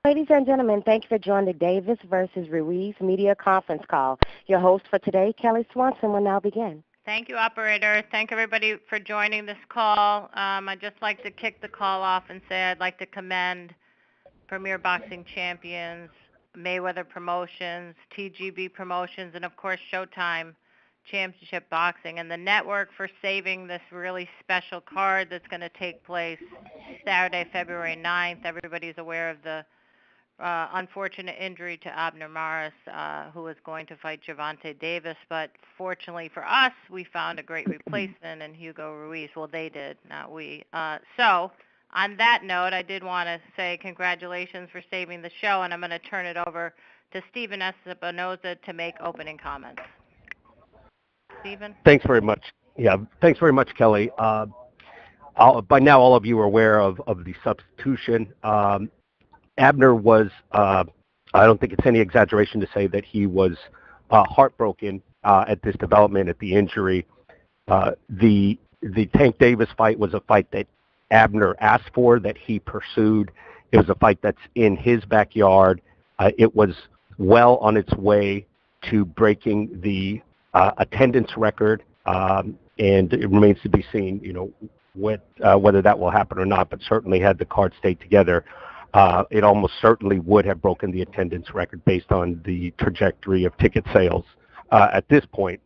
Ladies and gentlemen, thank you for joining the Davis versus Ruiz media conference call. Your host for today, Kelly Swanson, will now begin. Thank you, operator. Thank everybody for joining this call. I'd just like to kick the call off and say I'd like to commend Premier Boxing Champions, Mayweather Promotions, TGB Promotions, and of course Showtime Championship Boxing and the network for saving this really special card that's going to take place Saturday, February 9th. Everybody's aware of the unfortunate injury to Abner Maris, who is going to fight Gervonta Davis. But fortunately for us, we found a great replacement in Hugo Ruiz. Well, they did, not we. So on that note, I did want to say congratulations for saving the show, and I'm going to turn it over to Stephen Espinoza to make opening comments. Stephen? Thanks very much. Yeah, thanks very much, Kelly. By now, all of you are aware of the substitution. Abner was, I don't think it's any exaggeration to say that he was heartbroken at this development, at the injury. The Tank Davis fight was a fight that Abner asked for, that he pursued. It was a fight that's in his backyard. It was well on its way to breaking the attendance record, and it remains to be seen, whether that will happen or not. But certainly, had the card stayed together, it almost certainly would have broken the attendance record based on the trajectory of ticket sales at this point.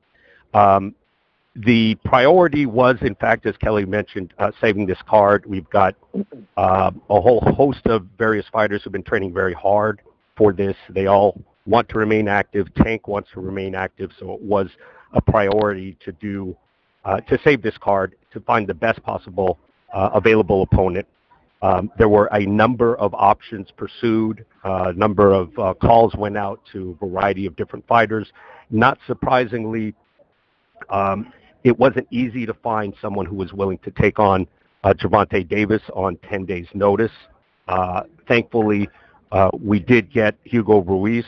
The priority was, in fact, as Kelly mentioned, saving this card. We've got a whole host of various fighters who've been training very hard for this. They all want to remain active. Tank wants to remain active, so it was a priority to save this card, to find the best possible available opponent. There were a number of options pursued. A number of calls went out to a variety of different fighters. Not surprisingly, it wasn't easy to find someone who was willing to take on Gervonta Davis on 10 days' notice. Thankfully, we did get Hugo Ruiz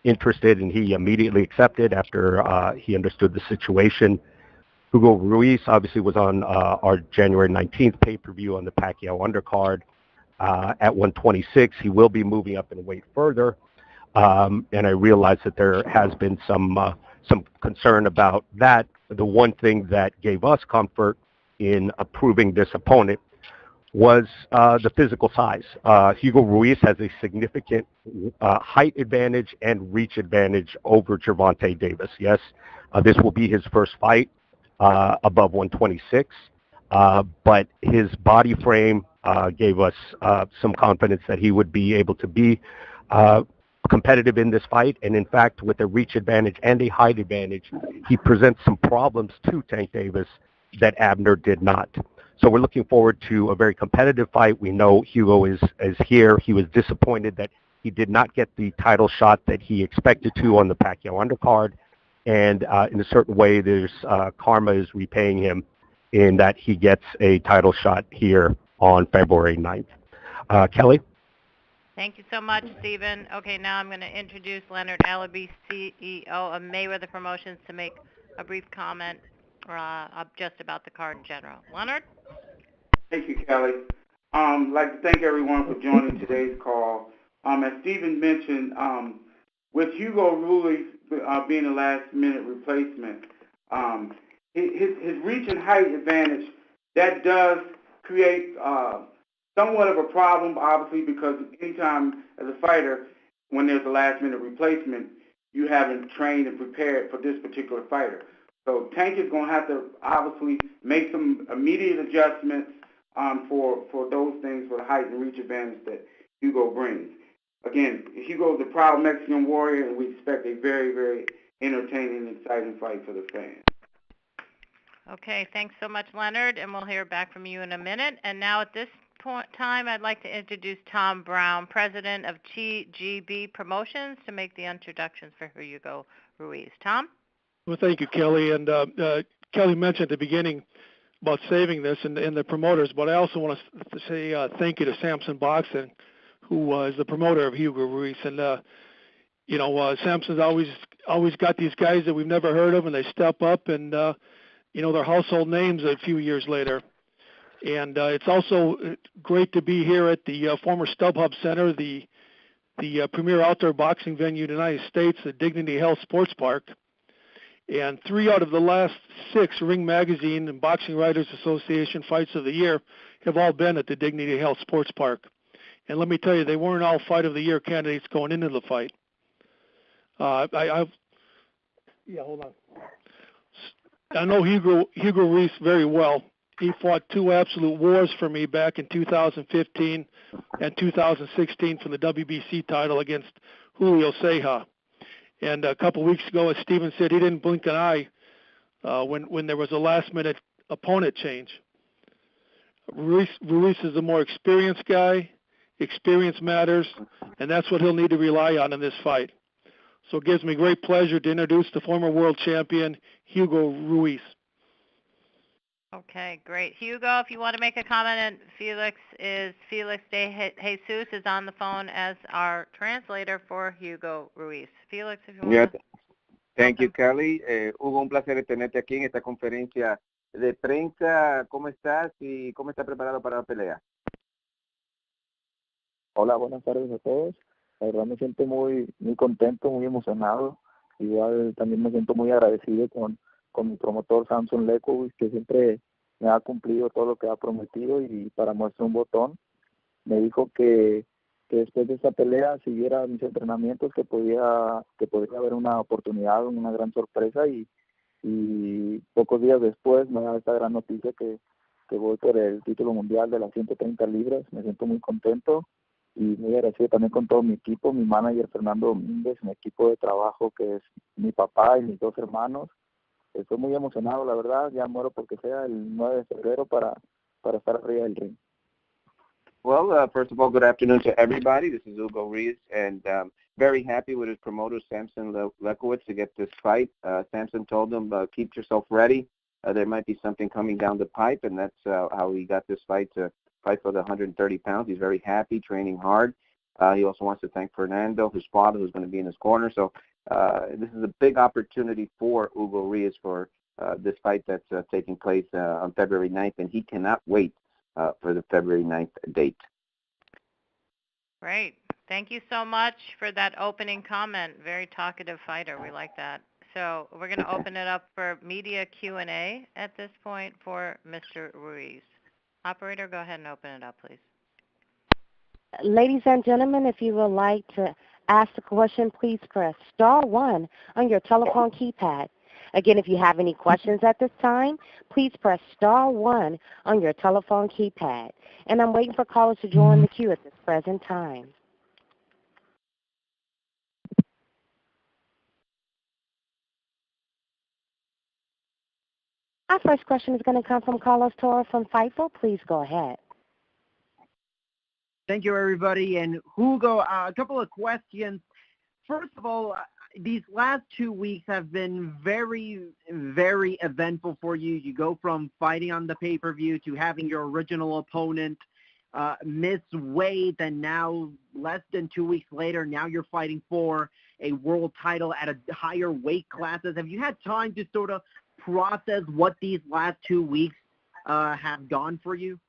interested, and he immediately accepted after he understood the situation. Hugo Ruiz obviously was on our January 19th pay-per-view on the Pacquiao undercard at 126. He will be moving up in weight further, and I realize that there has been some concern about that. The one thing that gave us comfort in approving this opponent was the physical size. Hugo Ruiz has a significant height advantage and reach advantage over Gervonta Davis. Yes, this will be his first fight above 126, but his body frame gave us some confidence that he would be able to be competitive in this fight. And in fact, with a reach advantage and a height advantage, he presents some problems to Tank Davis that Abner did not. So we're looking forward to a very competitive fight. We know Hugo is here. He was disappointed that he did not get the title shot that he expected to on the Pacquiao undercard. And in a certain way, there's karma is repaying him in that he gets a title shot here on February 9th. Kelly? Thank you so much, Stephen. Okay, now I'm going to introduce Leonard Allaby, CEO of Mayweather Promotions, to make a brief comment just about the card in general. Leonard? Thank you, Kelly. I'd like to thank everyone for joining today's call. As Stephen mentioned, with Hugo Ruiz being a last-minute replacement, his reach and height advantage, that does create somewhat of a problem, obviously, because anytime as a fighter, when there's a last-minute replacement, you haven't trained and prepared for this particular fighter. So Tank is going to have to obviously make some immediate adjustments for those things, for the height and reach advantage that Hugo brings. Again, Hugo is a proud Mexican warrior, and we expect a very, very entertaining and exciting fight for the fans. Okay, thanks so much, Leonard, and we'll hear back from you in a minute. And now at this time, I'd like to introduce Tom Brown, president of TGB Promotions, to make the introductions for Hugo Ruiz. Tom? Well, thank you, Kelly. And Kelly mentioned at the beginning about saving this and the promoters, but I also want to say thank you to Samson Boxing, who was the promoter of Hugo Ruiz. And, Samson's always got these guys that we've never heard of, and they step up, and, they're household names a few years later. And it's also great to be here at the former StubHub Center, the premier outdoor boxing venue in the United States, the Dignity Health Sports Park. And 3 out of the last 6 Ring Magazine and Boxing Writers Association Fights of the Year have all been at the Dignity Health Sports Park. And let me tell you, they weren't all Fight of the Year candidates going into the fight. Hold on. I know Hugo Ruiz very well. He fought 2 absolute wars for me back in 2015 and 2016 for the WBC title against Julio Ceja. And a couple weeks ago, as Steven said, he didn't blink an eye when there was a last-minute opponent change. Ruiz is a more experienced guy. Experience matters, and that's what he'll need to rely on in this fight. So it gives me great pleasure to introduce the former world champion, Hugo Ruiz. Okay, great. Hugo, if you want to make a comment, and Felix de Jesus is on the phone as our translator for Hugo Ruiz. Felix, if you want to. Thank you, Kelly. Hugo, un placer tenerte aquí en esta conferencia de prensa. ¿Cómo estás y cómo estás preparado para la pelea? Hola, buenas tardes a todos. La verdad me siento muy contento, muy emocionado. Igual también me siento muy agradecido con mi promotor Samson Lekowicz, que siempre me ha cumplido todo lo que ha prometido, y para muestra un botón me dijo que después de esta pelea siguiera mis entrenamientos, que podría haber una oportunidad, una gran sorpresa, y pocos días después me da esta gran noticia que voy por el título mundial de las 130 libras. Me siento muy contento y muy agradecido también con todo mi equipo, mi manager Fernando Domínguez, mi equipo de trabajo que es mi papá y mis 2 hermanos. Estoy muy emocionado, la verdad. Ya muero porque sea el 9 de febrero para estar arriba del ring. Well, first of all, good afternoon to everybody. This is Hugo Ruiz, and very happy with his promoter, Samson Lekowicz, to get this fight. Samson told him, keep yourself ready. There might be something coming down the pipe, and that's how he got this fight to fight for the 130 pounds. He's very happy, training hard. He also wants to thank Fernando, his father, who's going to be in his corner. So this is a big opportunity for Hugo Ruiz for this fight that's taking place on February 9th, and he cannot wait for the February 9th date. Great. Thank you so much for that opening comment. Very talkative fighter. We like that. So we're going to open it up for media Q&A at this point for Mr. Ruiz. Operator, go ahead and open it up, please. Ladies and gentlemen, if you would like to ask a question, please press star 1 on your telephone keypad. Again, if you have any questions at this time, please press star 1 on your telephone keypad. And I'm waiting for callers to join the queue at this present time. Our first question is going to come from Carlos Toro from Fightful. Please go ahead. Thank you, everybody. And Hugo, a couple of questions. First of all, these last 2 weeks have been very, very eventful for you. You go from fighting on the pay-per-view to having your original opponent miss weight, and now less than 2 weeks later, now you're fighting for a world title at a higher weight classes. Have you had time to sort of process what these last 2 weeks have gone for you?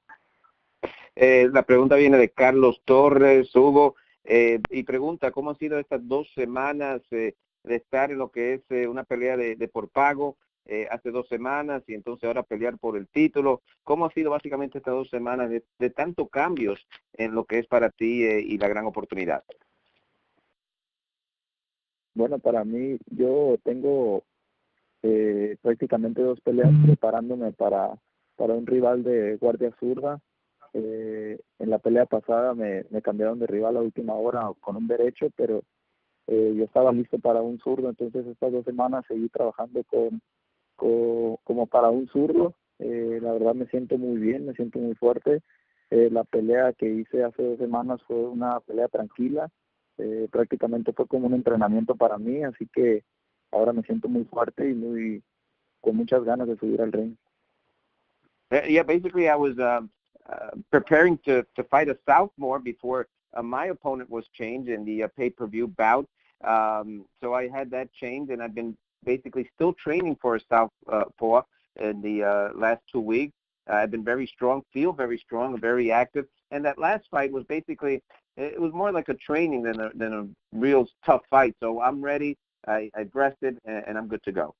La pregunta viene de Carlos Torres, Hugo, y pregunta cómo han sido estas 2 semanas de estar en lo que es una pelea de por pago hace 2 semanas y entonces ahora pelear por el título. ¿Cómo ha sido básicamente estas 2 semanas de tantos cambios en lo que es para ti y la gran oportunidad? Bueno, para mí, yo tengo prácticamente 2 peleas preparándome para un rival de guardia zurda. En la pelea pasada me cambiaron de rival a última hora con un derecho, pero yo estaba listo para un zurdo, entonces estas 2 semanas seguí trabajando como para un zurdo. La verdad me siento muy bien, me siento muy fuerte. La pelea que hice hace 2 semanas fue una pelea tranquila, prácticamente fue como un entrenamiento para mí, así que ahora me siento muy fuerte y con muchas ganas de subir al ring. Yeah, basically I was preparing to fight a southpaw before my opponent was changed in the pay-per-view bout. So I had that change, and I've been basically still training for a southpaw in the last 2 weeks. I've been very strong, feel very strong, very active. And that last fight was basically, it was more like a training than a real tough fight. So I'm ready. I rested, and I'm good to go.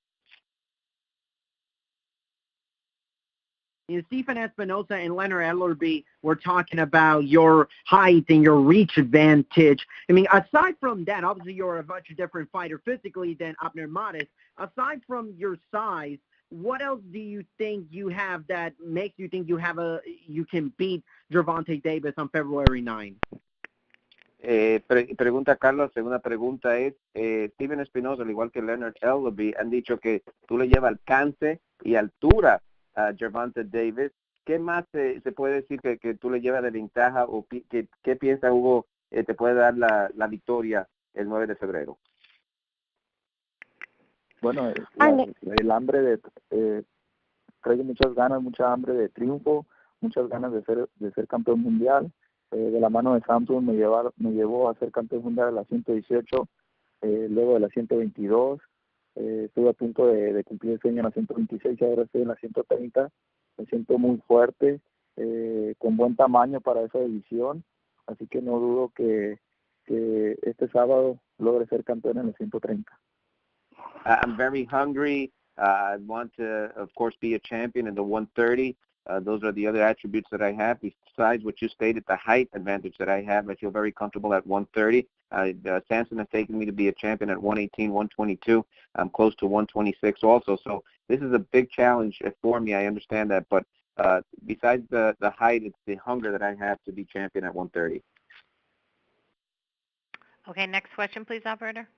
Stephen Espinosa and Leonard Ellerby were talking about your height and your reach advantage. I mean, aside from that, obviously you're a much different fighter physically than Abner Mares. Aside from your size, what else do you think you have that makes you think you can beat Gervonta Davis on February 9? Pregunta Carlos, segunda pregunta es, Steven Espinosa, al igual que Leonard Ellerby, han dicho que tú le llevas alcance y altura a Gervonta Davis. ¿Qué más se puede decir que tú le llevas de ventaja o qué piensa Hugo te puede dar la victoria el 9 de febrero? Bueno, el hambre traigo muchas ganas, mucha hambre de triunfo, muchas ganas de ser campeón mundial. De la mano de Samsung me llevó a ser campeón mundial a la 118, luego de la 122. Estuve a punto de cumplir el sueño en la 126 y ahora estoy en la 130. Me siento muy fuerte, con buen tamaño para esa división, así que no dudo que este sábado logre ser campeón en la 130. I'm very hungry. I want to, of course, be a champion in the 130. Those are the other attributes that I have. Besides what you stated, the height advantage that I have, I feel very comfortable at 130. Samson has taken me to be a champion at 118, 122. I'm close to 126 also. So this is a big challenge for me. I understand that. But besides the height, it's the hunger that I have to be champion at 130. Okay, next question, please, operator.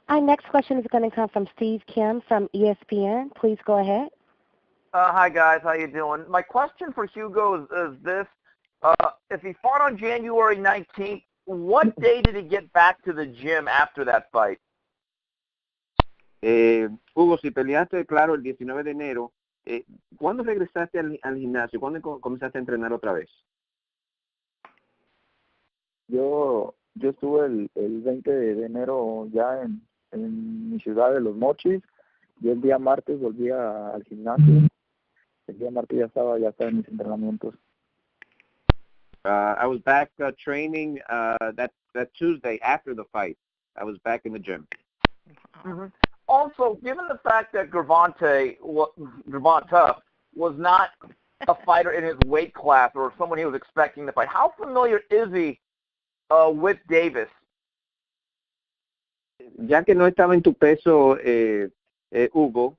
Our next question is going to come from Steve Kim from ESPN. Please go ahead. Hi, guys. How you doing? My question for Hugo is this. If he fought on January 19th, what day did he get back to the gym after that fight? Hugo, si peleaste, claro, el 19 de enero, ¿cuándo regresaste al gimnasio? ¿Cuándo comenzaste a entrenar otra vez? Yo estuve el 20 de enero ya en mi ciudad de Los Mochis. Yo el día martes volví al gimnasio. El día martes ya estaba en mis entrenamientos. I was back training that Tuesday after the fight. I was back in the gym. Mm-hmm. Also, given the fact that Gervonta was not a fighter in his weight class or someone he was expecting to fight, how familiar is he with Davis? Ya que no estaba en tu peso, Hugo,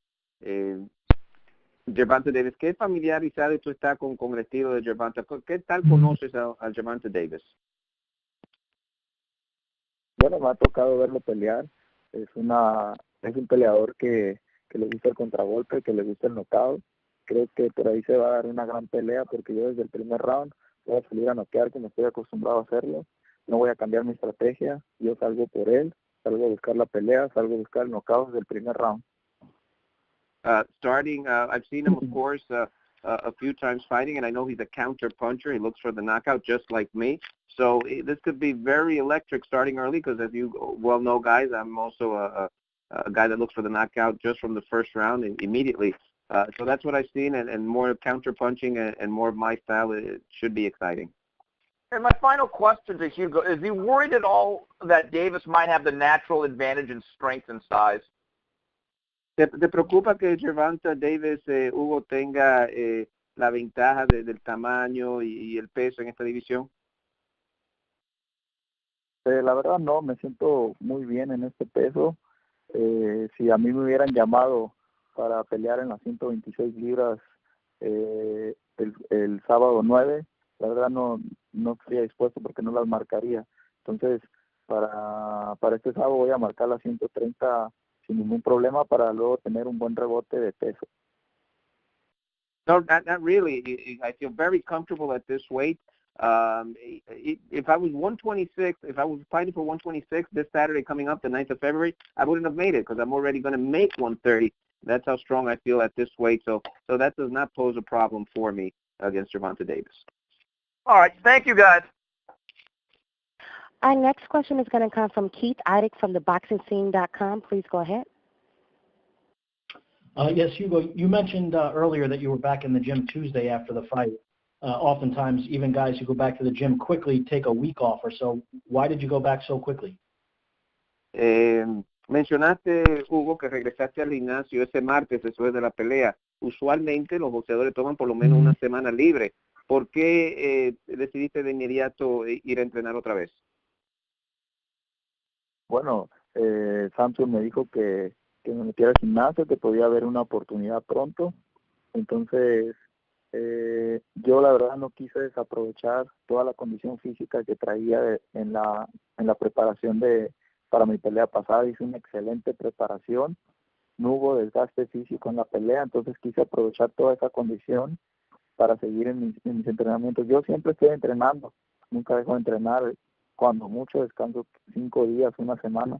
Gervonta Davis, ¿qué familiarizado tú estás con el estilo de Gervonta? ¿Qué tal conoces a Gervonta Davis? Bueno, me ha tocado verlo pelear. Es un peleador que le gusta el contragolpe, que le gusta el knockout. Creo que por ahí se va a dar una gran pelea porque yo desde el primer round voy a salir a noquear como estoy acostumbrado a hacerlo. No voy a cambiar mi estrategia. Yo salgo por él, salgo a buscar la pelea, salgo a buscar el knockout desde el primer round. I've seen him, of course, a few times fighting, and I know he's a counter puncher. He looks for the knockout just like me. So this could be very electric starting early because, as you well know, guys, I'm also a guy that looks for the knockout just from the first round and immediately. So that's what I've seen, and more counter punching and more of my style. It should be exciting. And my final question to Hugo, is he worried at all that Davis might have the natural advantage in strength and size? ¿Te preocupa que Gervonta Davis, Hugo, tenga la ventaja del tamaño y el peso en esta división? La verdad no, me siento muy bien en este peso. Si a mí me hubieran llamado para pelear en las 126 libras el sábado 9, la verdad no estaría dispuesto porque no las marcaría. Entonces, para este sábado voy a marcar las 130 sin ningún problema para luego tener un buen rebote de peso. No, not really. I feel very comfortable at this weight. If I was 126, if I was fighting for 126 this Saturday coming up, the 9th of February, I wouldn't have made it because I'm already going to make 130. That's how strong I feel at this weight. So that does not pose a problem for me against Gervonta Davis. All right. Thank you, guys. Our next question is going to come from Keith Idec from theboxingscene.com. Please go ahead. Yes, Hugo, you mentioned earlier that you were back in the gym Tuesday after the fight. Oftentimes, even guys who go back to the gym quickly take a week off or so. Why did you go back so quickly? Mencionaste, Hugo, que regresaste al gimnasio ese martes después de la pelea. Usualmente los boxeadores toman por lo menos una semana libre. ¿Por qué decidiste de inmediato ir a entrenar otra vez? Bueno, Samson me dijo que me metiera al gimnasio, que podía haber una oportunidad pronto. Entonces, yo la verdad no quise desaprovechar toda la condición física que traía en la preparación para mi pelea pasada. Hice una excelente preparación, no hubo desgaste físico en la pelea, entonces quise aprovechar toda esa condición para seguir en mis entrenamientos. Yo siempre estoy entrenando, nunca dejo de entrenar, cuando mucho descanso 5 días, una semana.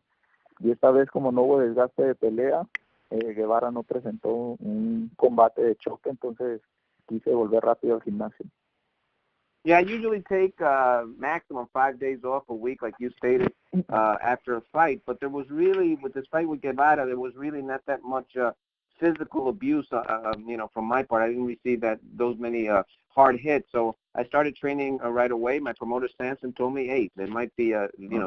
Y esta vez, como no hubo desgaste de pelea, Guevara no presentó un combate de choque, entonces quise volver rápido al gimnasio. Yeah, I usually take maximum 5 days off a week, like you stated, after a fight. But there was really, with this fight with Guevara, there was really not that much physical abuse, from my part. I didn't receive those many hard hits. So I started training right away. My promoter, Samson, told me, hey, there might be,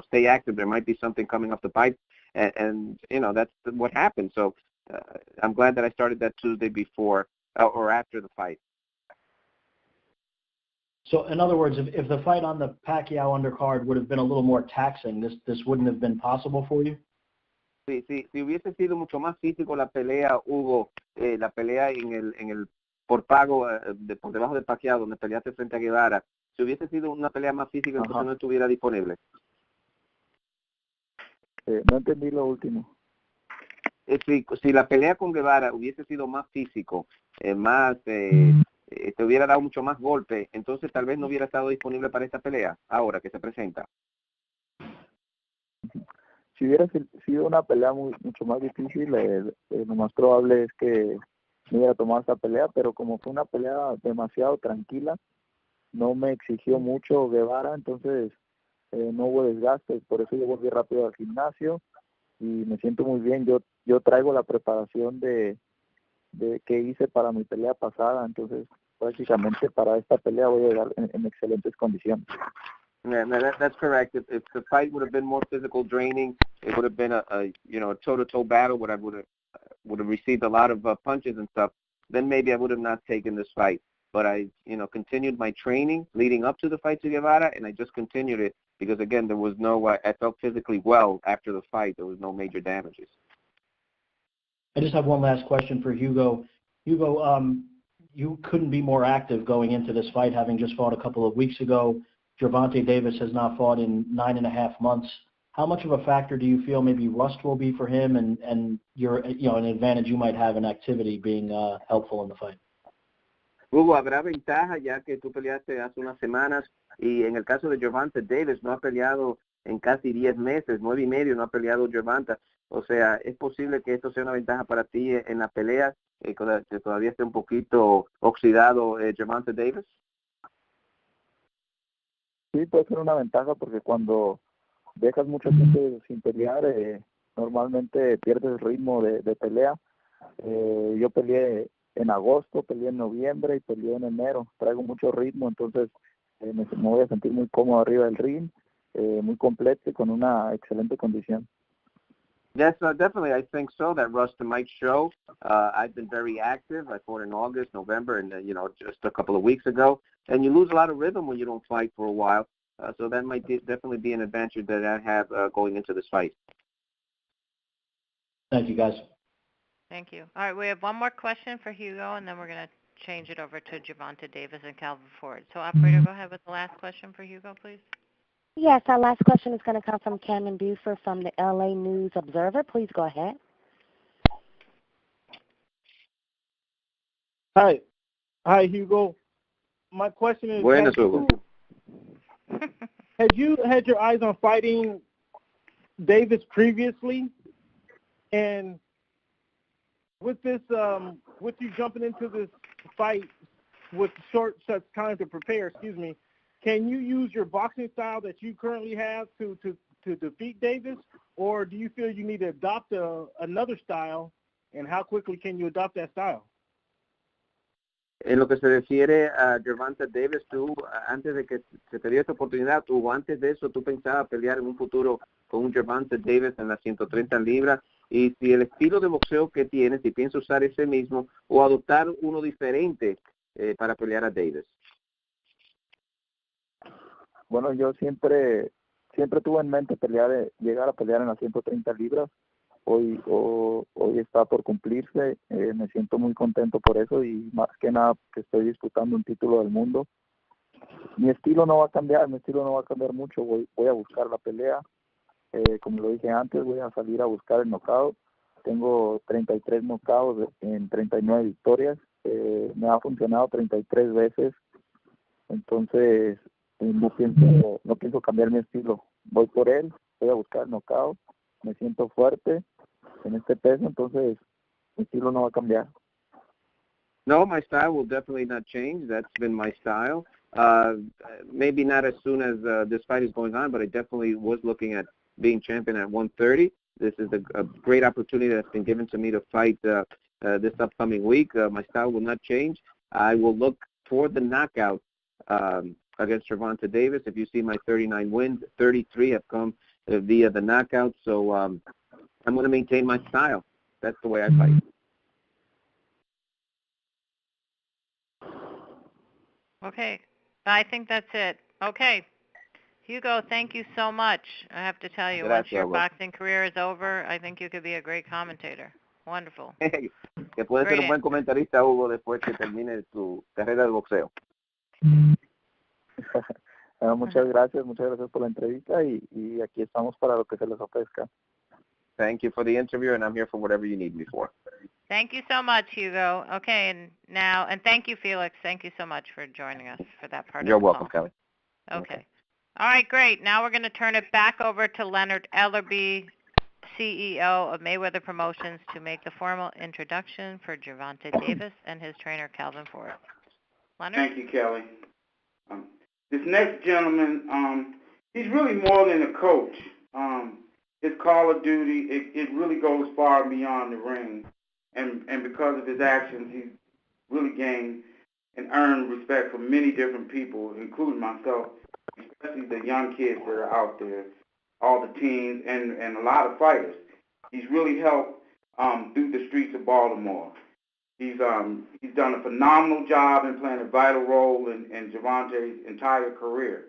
stay active. There might be something coming up the pipe. And that's what happened. So I'm glad that I started that Tuesday before or after the fight. So, in other words, if the fight on the Pacquiao undercard would have been a little more taxing, this wouldn't have been possible for you? Sí, si hubiese sido mucho más físico la pelea, Hugo, la pelea en el por pago por debajo del Pacquiao, donde peleaste frente a Guevara, si hubiese sido una pelea más física, entonces no estuviera disponible. No entendí lo último. Si la pelea con Guevara hubiese sido más físico, más te hubiera dado mucho más golpe, entonces tal vez no hubiera estado disponible para esta pelea, ahora que se presenta. Si hubiera sido una pelea mucho más difícil, lo más probable es que no hubiera tomado esta pelea, pero como fue una pelea demasiado tranquila, no me exigió mucho Guevara, entonces no hubo desgaste, por eso yo volví rápido al gimnasio y me siento muy bien. Yo traigo la preparación de que hice para mi pelea pasada, entonces prácticamente para esta pelea voy a llegar en excelentes condiciones. Yeah, no, that's correct. If the fight would have been more physical, draining, it would have been a toe-to-toe battle where I would have received a lot of punches and stuff. Then maybe I would have not taken this fight. But I, continued my training leading up to the fight to Guevara, and I just continued it because again, there was I felt physically well after the fight. There was no major damages. I just have one last question for Hugo. Hugo, you couldn't be more active going into this fight, having just fought a couple of weeks ago. Gervonta Davis has not fought in 9.5 months. How much of a factor do you feel maybe rust will be for him and your, an advantage you might have in activity being helpful in the fight? Hugo, habrá ventaja ya que tú peleaste hace unas semanas y en el caso de Gervonta Davis no ha peleado en casi 10 meses, 9 y medio no ha peleado Gervonta. O sea, ¿es posible que esto sea una ventaja para ti en la pelea, que todavía esté un poquito oxidado Gervonta Davis? Sí, puede ser una ventaja porque cuando dejas mucho tiempo sin pelear, normalmente pierdes el ritmo de pelea. Yo peleé en agosto, peleé en noviembre y peleé en enero. Traigo mucho ritmo, entonces me voy a sentir muy cómodo arriba del ring, muy completo y con una excelente condición. Yes, definitely. I think so. That rust might show. I've been very active. I fought in August, November, and just a couple of weeks ago. And you lose a lot of rhythm when you don't fight for a while. So that might definitely be an advantage that I have going into this fight. Thank you, guys. Thank you. All right, we have one more question for Hugo, and then we're going to change it over to Gervonta Davis and Calvin Ford. So, operator, go ahead with the last question for Hugo, please. Yes, our last question is going to come from Cameron Buford from the LA News Observer. Please go ahead. Hi, Hugo. My question is, Buenas, Hugo. Had you had your eyes on fighting Davis previously? And with this, with you jumping into this fight with such time to prepare, can you use your boxing style that you currently have to defeat Davis, or do you feel you need to adopt another style and how quickly can you adopt that style? En lo que se refiere a Gervonta Davis, tú, antes de que se te dio esta oportunidad, tú antes de eso, tú pensabas pelear en un futuro con un Gervonta Davis en las 130 libras, y si el estilo de boxeo que tienes, si piensas usar ese mismo o adoptar uno diferente para pelear a Davis. Bueno, yo siempre tuve en mente llegar a pelear en las 130 libras. Hoy está por cumplirse, me siento muy contento por eso y más que nada que estoy disputando un título del mundo. Mi estilo no va a cambiar mucho, voy a buscar la pelea, como lo dije antes, voy a salir a buscar el knockout. Tengo 33 knockouts en 39 victorias, me ha funcionado 33 veces, entonces no pienso cambiar mi estilo, voy por él, voy a buscar el knockout, me siento fuerte en este peso, entonces mi estilo no va a cambiar. No, my style will definitely not change. That's been my style. Maybe not as soon as this fight is going on, but I definitely was looking at being champion at 130. This is a great opportunity that's been given to me to fight this upcoming week. My style will not change. I will look for the knockout against Gervonta Davis. If you see my 39 wins, 33 have come via the knockout. So I'm going to maintain my style. That's the way I fight. Okay. I think that's it. Okay. Hugo, thank you so much. I have to tell you, once your boxing career is over, I think you could be a great commentator. Wonderful. Que puedes ser un buen comentarista, Hugo, después que termine tu carrera de boxeo. Muchas gracias por la entrevista y aquí estamos para lo que se les ofrezca. Thank you for the interview, and I'm here for whatever you need me for. Thank you so much, Hugo. Okay, and thank you, Felix. Thank you so much for joining us for that part You're of the welcome, call. Kelly. Okay. All right, great. Now we're going to turn it back over to Leonard Ellerby, CEO of Mayweather Promotions, to make the formal introduction for Gervonta Davis and his trainer, Calvin Ford. Leonard? Thank you, Kelly. This next gentleman, he's really more than a coach. His call of duty, it really goes far beyond the ring. And because of his actions, he's really gained and earned respect from many different people, including myself, especially the young kids that are out there, all the teens, and a lot of fighters. He's really helped through the streets of Baltimore. He's done a phenomenal job in playing a vital role in Gervonta's entire career.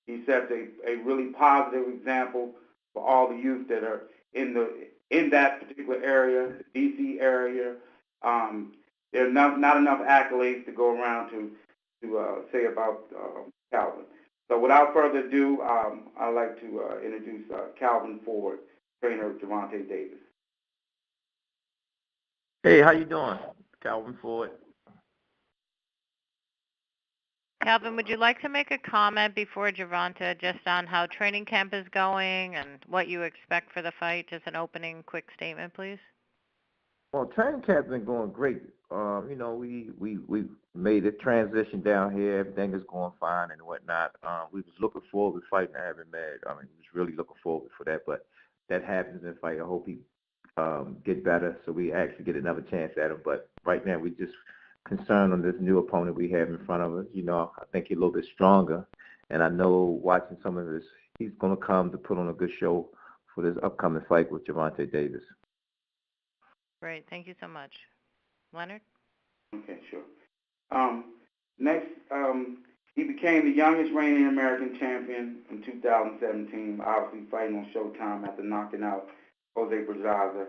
He sets a really positive example for all the youth that are in that particular area, the D.C. area. There are not enough accolades to go around to say about Calvin. So without further ado, I'd like to introduce Calvin Ford, trainer of Gervonta Davis. Hey, how you doing? Calvin Ford. Calvin, would you like to make a comment before Gervonta just on how training camp is going and what you expect for the fight? Just an opening quick statement, please. Well, training camp's been going great. We made a transition down here. Everything is going fine and whatnot. We was looking forward to fighting Iron Man. I mean, we was really looking forward for that, but that happens in fight. I hope he get better so we actually get another chance at him. But right now, we just concerned on this new opponent we have in front of us. I think he's a little bit stronger, and I know watching some of this, he's going to come to put on a good show for this upcoming fight with Gervonta Davis. Great. Thank you so much. Leonard? Okay, sure. Next, he became the youngest reigning American champion in 2017, obviously fighting on Showtime after knocking out Jose Pedraza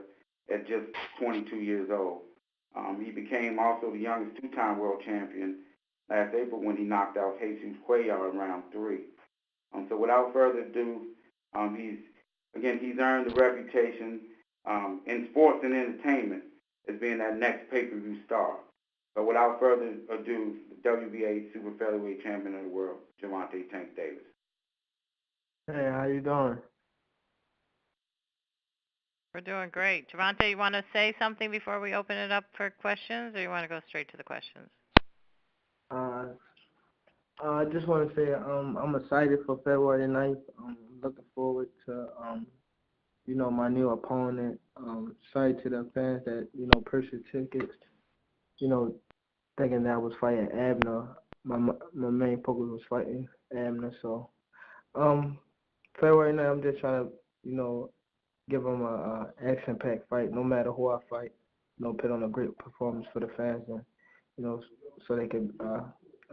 at just 22 years old. He became also the youngest two-time world champion last April when he knocked out Jesus Cuellar in round 3. So without further ado, he's earned the reputation in sports and entertainment as being that next pay-per-view star. But without further ado, the WBA super featherweight champion of the world, Gervonta Tank Davis. Hey, how you doing? We're doing great. Gervonta, you want to say something before we open it up for questions, or you want to go straight to the questions? I just want to say I'm excited for February 9th. I'm looking forward to, my new opponent, sorry to the fans that, purchased tickets, thinking that I was fighting Abner. My main focus was fighting Abner. So, February night, I'm just trying to, give him a action-packed fight, no matter who I fight. Put on a great performance for the fans, and so they can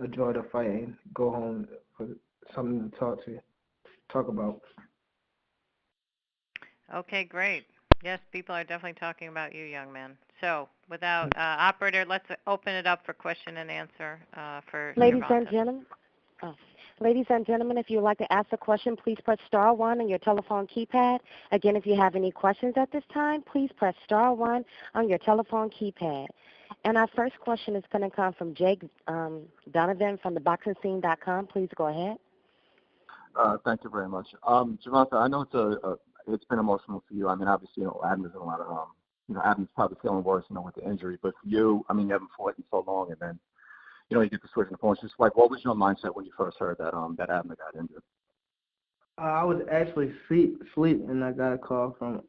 enjoy the fight and go home for something to talk about. Okay, great. Yes, people are definitely talking about you, young man. So, without operator, let's open it up for question and answer for Ladies and Gervonta. gentlemen, Ladies and gentlemen, if you would like to ask a question, please press star one on your telephone keypad. Again, if you have any questions at this time, please press star one on your telephone keypad. And our first question is going to come from Jake Donovan from theboxingscene.com. Please go ahead. Thank you very much. Gervonta, I know it's been emotional for you. I mean, obviously, Abner's in a lot of, Abner's probably feeling worse, with the injury. But for you, I mean, you haven't fought in so long, and then, you get the switch in the points. Just like, what was your mindset when you first heard that Abner got injured? I was actually asleep, and I got a call from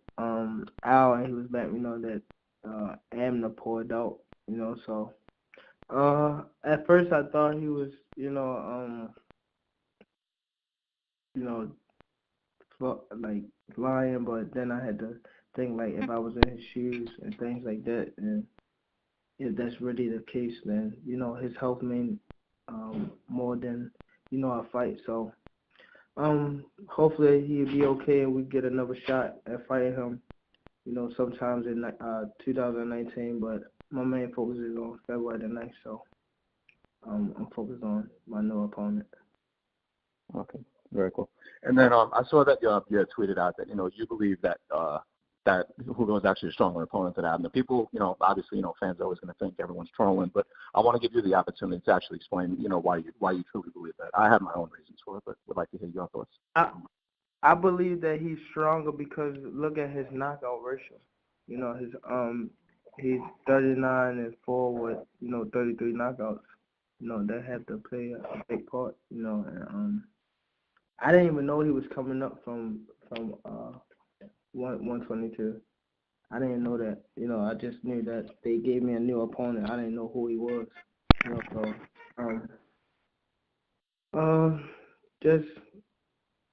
Al, and he was letting me know that Abner pulled out. So at first I thought he was, like lying, but then I had to think like if I was in his shoes and things like that, and if that's really the case, then his health means more than a fight. So hopefully he'll be okay and we get another shot at fighting him. Sometimes in 2019, but my main focus is on February the 9th, so I'm focused on my new opponent. Okay, very cool. And then I saw that you had tweeted out that you believe that that Hugo is actually a stronger opponent than Abner. People, obviously, fans are always going to think everyone's trolling, but I want to give you the opportunity to actually explain, why you truly believe that. I have my own reasons for it, but would like to hear your thoughts. I believe that he's stronger because look at his knockout ratio. He's 39-4 with 33 knockouts. That have to play a big part. And I didn't even know he was coming up from 122. I didn't know that. I just knew that they gave me a new opponent. I didn't know who he was. So just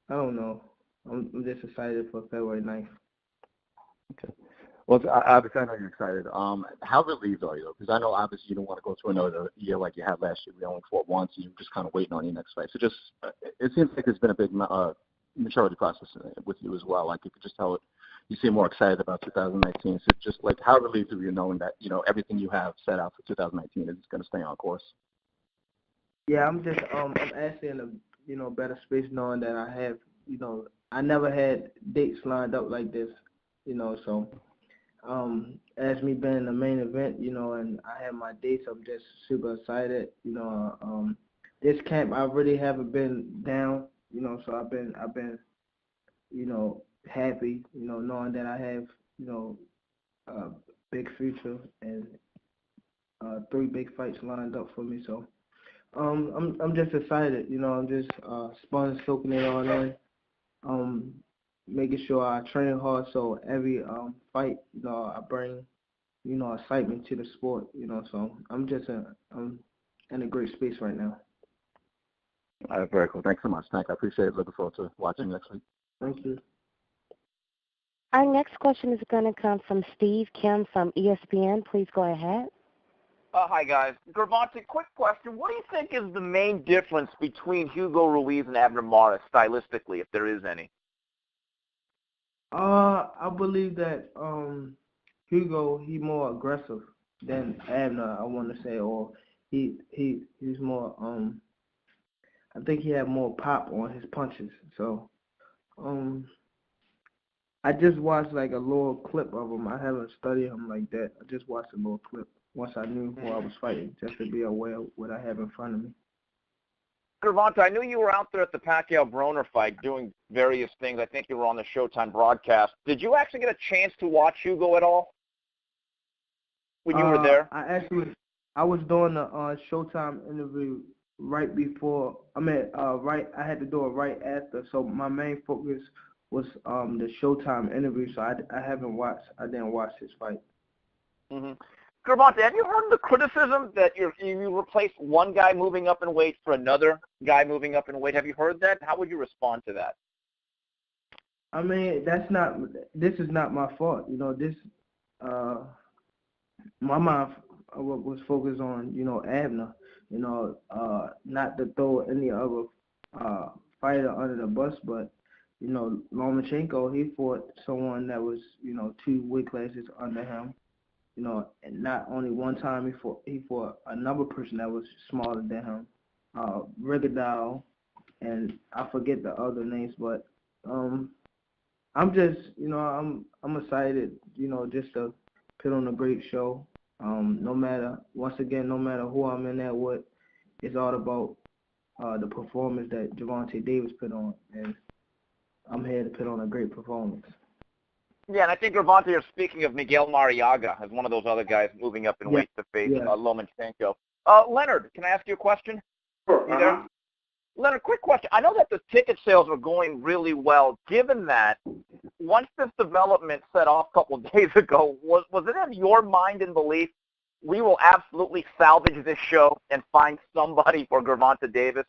I don't know. I'm just excited for February 9th. Okay. Well, obviously, I know you're excited. How relieved are you? Because I know, obviously, you don't want to go through another year like you had last year. We only fought once, and you're just kind of waiting on your next fight. So it seems like there's been a big maturity process with you as well. Like, you could just tell it, you seem more excited about 2019. So just, like, how relieved are you knowing that, everything you have set out for 2019 is going to stay on course? Yeah, I'm just, I'm actually in a, better space knowing that I have, I never had dates lined up like this, so as me being in the main event, and I have my dates, I'm just super excited. This camp I really haven't been down, so I've been, happy, knowing that I have, a big future and 3 big fights lined up for me. So I'm just excited, I'm just sponge soaking it all in. Making sure I train hard so every fight, I bring, excitement to the sport, so I'm just I'm in a great space right now. All right, very cool. Thanks so much, Tank. I appreciate it. Looking forward to watching next week. Thank you. Our next question is going to come from Steve Kim from ESPN. Please go ahead. Hi, guys. Gervonta, quick question. What do you think is the main difference between Hugo Ruiz and Abner Mares stylistically, if there is any? I believe that Hugo, he more aggressive than Abner, I want to say, or he's more I think he had more pop on his punches. So I just watched like a little clip of him. I haven't studied him like that. I just watched a little clip once I knew who I was fighting, just to be aware of what I have in front of me. Gervonta, I knew you were out there at the Pacquiao-Broner fight doing various things. I think you were on the Showtime broadcast. Did you actually get a chance to watch Hugo at all when you were there? I was doing the Showtime interview right before. I had to do it right after. So my main focus the Showtime interview, so I didn't watch his fight. Mm-hmm. Gervonta, have you heard the criticism that you replaced one guy moving up in weight for another guy moving up in weight? Have you heard that? How would you respond to that? I mean, this is not my fault. You know, my mind was focused on, Abner, not to throw any other fighter under the bus, but, Lomachenko, he fought someone that was, 2 weight classes under him. And not only one time, he fought another person that was smaller than him, Rigondeaux, and I forget the other names, but I'm just, I'm excited, just to put on a great show. No matter who I'm in there with, it's all about the performance that Gervonta Davis put on, and I'm here to put on a great performance. Yeah, and I think, Gervonta, you're speaking of Miguel Mariaga as one of those other guys moving up in weight to face Lomachenko. Leonard, can I ask you a question? Sure. You there? Leonard, quick question. I know that the ticket sales were going really well. Given that, once this development set off a couple of days ago, was it in your mind and belief we will absolutely salvage this show and find somebody for Gervonta Davis?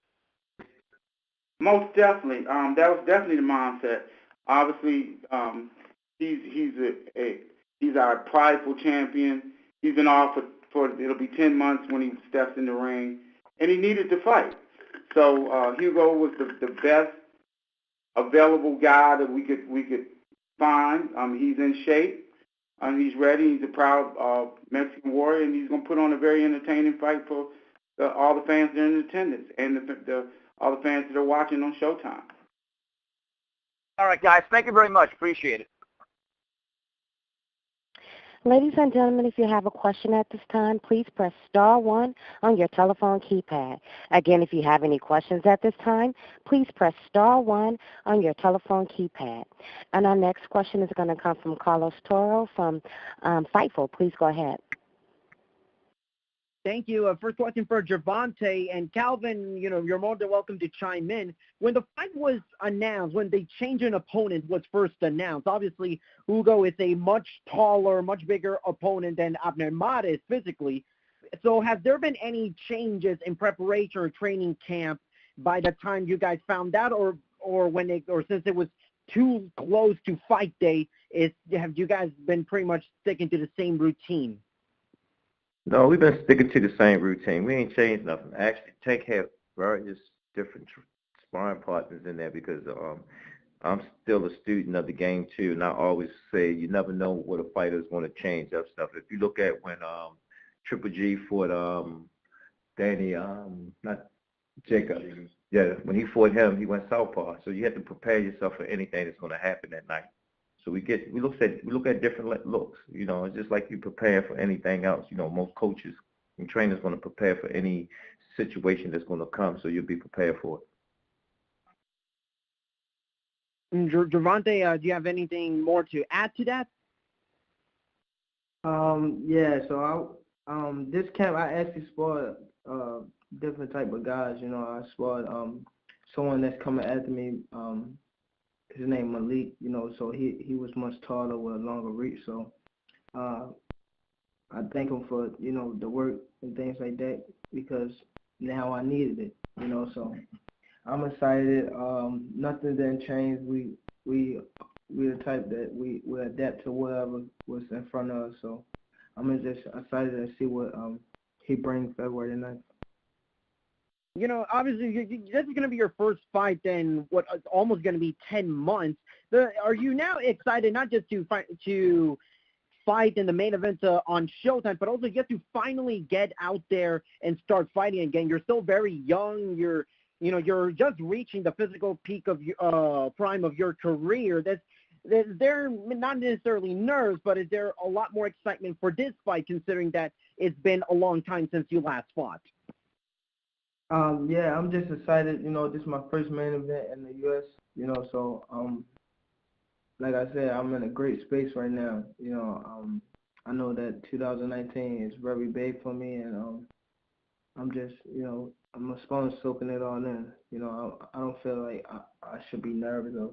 Most definitely. That was definitely the mindset. Obviously, he's our prideful champion. He's been off for it'll be 10 months when he steps in the ring, and he needed to fight. So Hugo was the best available guy that we could find. He's in shape. He's ready. He's a proud Mexican warrior, and he's going to put on a very entertaining fight for all the fans that are in attendance and all the fans that are watching on Showtime. All right, guys. Thank you very much. Appreciate it. Ladies and gentlemen, if you have a question at this time, please press star 1 on your telephone keypad. Again, if you have any questions at this time, please press star 1 on your telephone keypad. And our next question is going to come from Carlos Toro from Fightful. Please go ahead. Thank you. First question for Gervonta and Calvin. You're more than welcome to chime in. When the fight was announced, when the change in opponent was first announced, obviously Hugo is a much taller, much bigger opponent than Abner Mares physically. So has there been any changes in preparation or training camp by the time you guys found out, or since it was too close to fight day, have you guys been pretty much sticking to the same routine? No, we've been sticking to the same routine. We ain't changed nothing. Actually, Tank had various different sparring partners in there because I'm still a student of the game too, and I always say you never know what a fighter's going to change up stuff. If you look at when Triple G fought Danny, not Jacob, when he fought him, he went southpaw. So you have to prepare yourself for anything that's going to happen that night. So we look at different looks. It's just like you prepare for anything else. Most coaches and trainers going to prepare for any situation that's going to come, so you'll be prepared for it. Gervonta, do you have anything more to add to that? Yeah. So this camp I actually sparred different type of guys. I sparred someone that's coming after me. His name Malik, so he was much taller with a longer reach. So I thank him for, the work and things like that, because now I needed it, so I'm excited. Nothing didn't change. We're the type that we adapt to whatever was in front of us. So I'm just excited to see what he brings February 9th. Obviously, this is going to be your first fight in what is almost going to be 10 months. Are you now excited not just to fight in the main event on Showtime, but also get to finally get out there and start fighting again? You're still very young. You're just reaching the physical peak of prime of your career. Is there not necessarily nerves, but is there a lot more excitement for this fight, considering that it's been a long time since you last fought? Yeah, I'm just excited. This is my first main event in the U.S., so, like I said, I'm in a great space right now. I know that 2019 is very big for me, and I'm just, I'm a sponge soaking it all in. I don't feel like I should be nervous or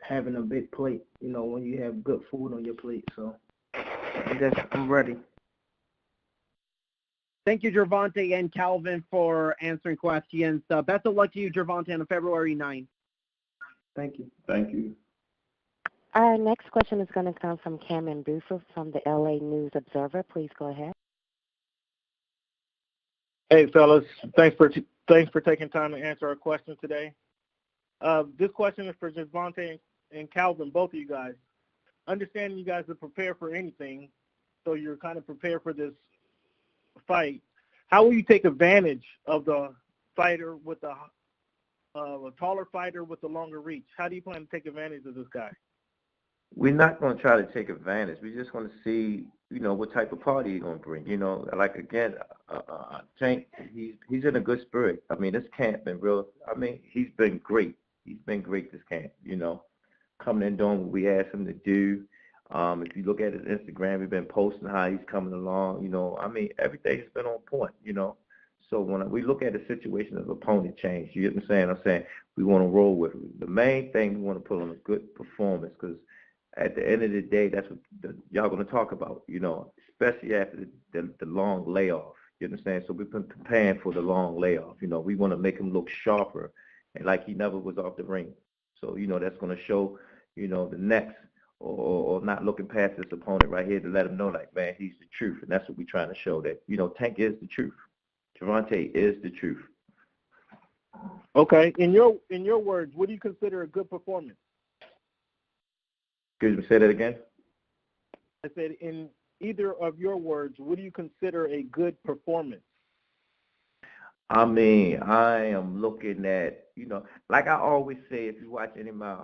having a big plate, when you have good food on your plate. So I'm ready. Thank you, Gervonta and Calvin, for answering questions. Best of luck to you, Gervonta, on February 9th. Thank you. Thank you. Our next question is going to come from Cameron Buford from the LA News Observer. Please go ahead. Hey, fellas. Thanks for taking time to answer our question today. This question is for Gervonta and Calvin, both of you guys. Understanding you guys are prepared for anything, so you're kind of prepared for this fight. How will you take advantage of the fighter with a taller fighter with a longer reach? How do you plan to take advantage of this guy? We're not going to try to take advantage. We're just going to see, what type of party he's going to bring. Like, again, Tank, he's in a good spirit. I mean, this camp been real. I mean, he's been great. He's been great this camp, coming in doing what we asked him to do. If you look at his Instagram, we've been posting how he's coming along. I mean, everything's been on point, So when we look at the situation of opponent change, you get what I'm saying? I'm saying we want to roll with him. The main thing we want to put on a good performance, because at the end of the day, that's what y'all going to talk about, especially after the long layoff. You understand? So we've been preparing for the long layoff. We want to make him look sharper and like he never was off the ring. So, that's going to show, the next or not looking past this opponent right here to let him know, like, man, he's the truth. And that's what we're trying to show, that, Tank is the truth. Gervonta is the truth. Okay. In your words, what do you consider a good performance? Excuse me, say that again? I said, in either of your words, what do you consider a good performance? I mean, I am looking at, like I always say, if you watch any of my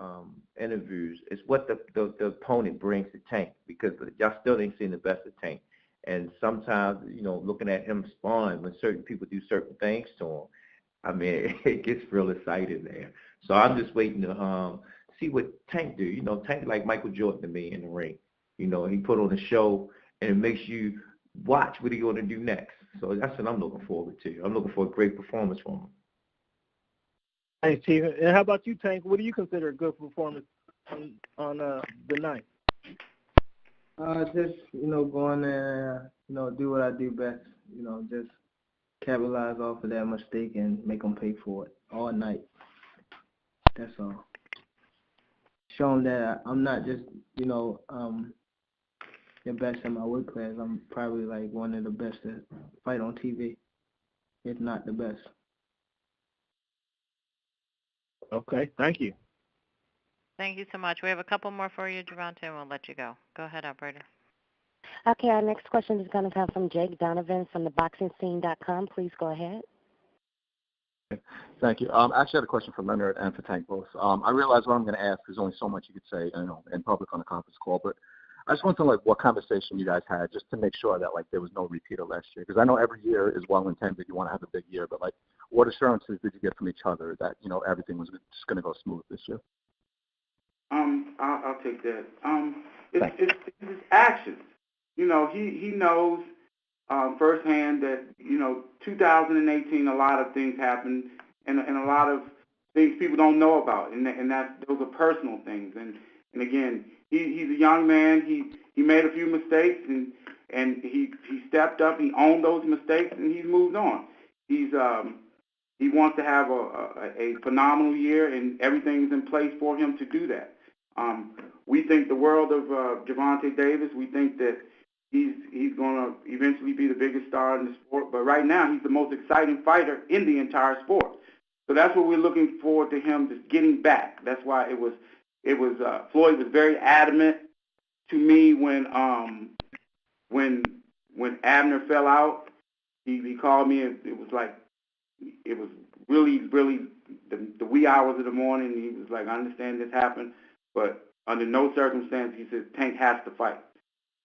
interviews, it's what the opponent brings to Tank, because y'all still ain't seen the best of Tank. And sometimes, looking at him spawn when certain people do certain things to him, I mean, it gets real exciting there. So I'm just waiting to see what Tank do. Tank like Michael Jordan to me in the ring. He put on a show, and it makes you watch what he's going to do next. So that's what I'm looking forward to. I'm looking for a great performance from him. Thanks, Chief. And how about you, Tank? What do you consider a good performance on the night? Just, go in there, do what I do best. Just capitalize off of that mistake and make them pay for it all night. That's all. Show them that I'm not just, the best in my weight class. I'm probably like one of the best to fight on TV, if not the best. Okay, thank you. Thank you so much. We have a couple more for you, Gervonta, and we'll let you go. Go ahead, operator. Okay, our next question is going to come from Jake Donovan from theboxingscene.com. Please go ahead. Thank you. I actually had a question for Leonard and for Tank both. I realize what I'm going to ask. There's only so much you could say, in public on a conference call, but I just want to know, like, what conversation you guys had just to make sure that, like, there was no repeat of last year. Because I know every year is well-intended. You want to have a big year, but, like, what assurances did you get from each other that, everything was just going to go smooth this year? I'll take that. It's his actions. He knows firsthand that 2018, a lot of things happened, and a lot of things people don't know about, and those are personal things. And again, he's a young man. He made a few mistakes, and he stepped up. He owned those mistakes, and he's moved on. He wants to have a phenomenal year, and everything's in place for him to do that. We think the world of Gervonta Davis. We think that he's going to eventually be the biggest star in the sport. But right now, he's the most exciting fighter in the entire sport. So that's what we're looking forward to him just getting back. That's why it was Floyd was very adamant to me when Abner fell out. He called me, and it was really the wee hours of the morning. He was like, I understand this happened, but under no circumstance, he said, Tank has to fight.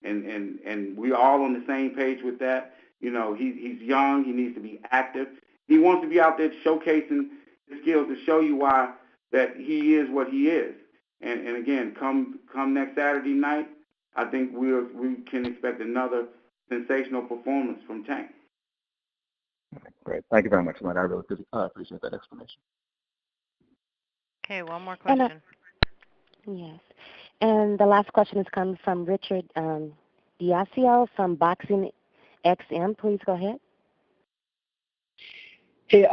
And we're all on the same page with that. He's young. He needs to be active. He wants to be out there showcasing his skills to show you why that he is what he is. And again, come next Saturday night, I think we can expect another sensational performance from Tank. Great. Thank you very much, Leonard. I really appreciate that explanation. Okay, one more And question. yes. And the last question is coming from Richard Diasio from Boxing XM. Please go ahead. Hey,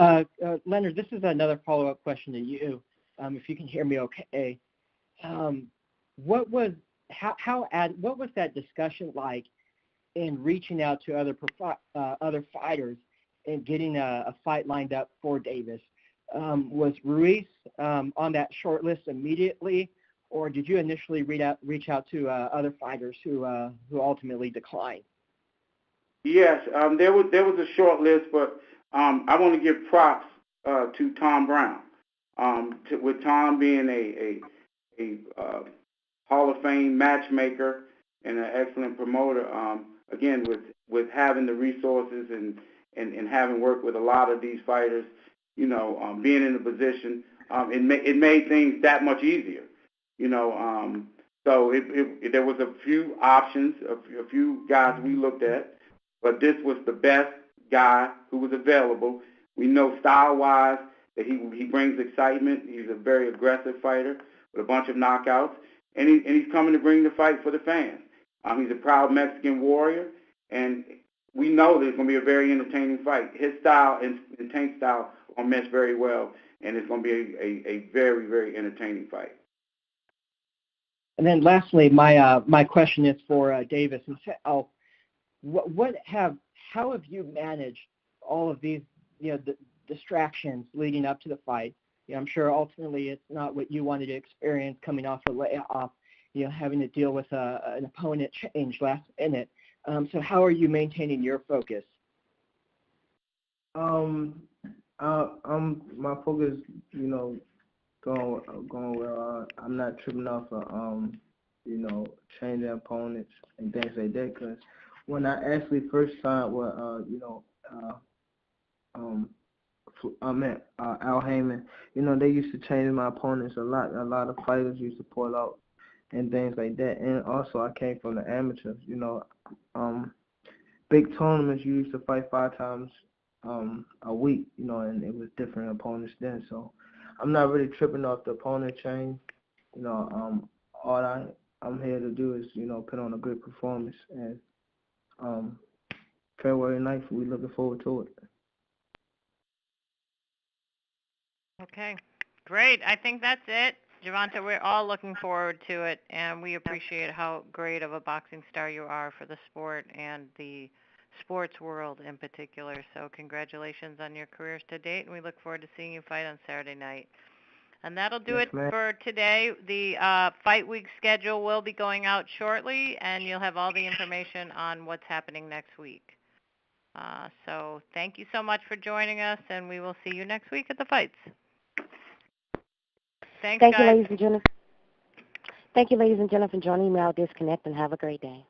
Leonard, this is another follow-up question to you. If you can hear me okay. What was that discussion like in reaching out to other fighters and getting a fight lined up for Davis? Was Ruiz on that short list immediately, or did you initially reach out to other fighters who ultimately declined? Yes, there was a short list, but I want to give props to Tom Brown. With Tom being a Hall of Fame matchmaker and an excellent promoter, again with having the resources and having worked with a lot of these fighters, being in a position, it made things that much easier. So there was a few options, a few guys we looked at, but this was the best guy who was available. We know style-wise that he brings excitement. He's a very aggressive fighter with a bunch of knockouts, and he's coming to bring the fight for the fans. He's a proud Mexican warrior, and we know that it's going to be a very entertaining fight. His style and Tank's style will mesh very well, and it's going to be a very, very entertaining fight. And then lastly, my question is for Davis. How have you managed all of these distractions leading up to the fight? I'm sure ultimately it's not what you wanted to experience coming off a layoff, having to deal with an opponent change last minute. So how are you maintaining your focus? My focus, going well. I'm not tripping off of changing opponents and things like that. Cause when I actually first signed with I met Al Heyman, they used to change my opponents a lot. A lot of fighters used to pull out and things like that. And also I came from the amateurs, big tournaments you used to fight 5 times a week, and it was different opponents then. So I'm not really tripping off the opponent change. All I'm here to do is, put on a good performance, and February 9th, we're looking forward to it. Okay, great. I think that's it. Gervonta, we're all looking forward to it, and we appreciate how great of a boxing star you are for the sport and the sports world in particular. So congratulations on your careers to date, and we look forward to seeing you fight on Saturday night. And that'll do it for today. The Fight Week schedule will be going out shortly, and you'll have all the information on what's happening next week. So thank you so much for joining us, and we will see you next week at the fights. Thanks, Thank guys. you, ladies and gentlemen. Thank you, ladies and gentlemen, for joining me. I'll disconnect and have a great day.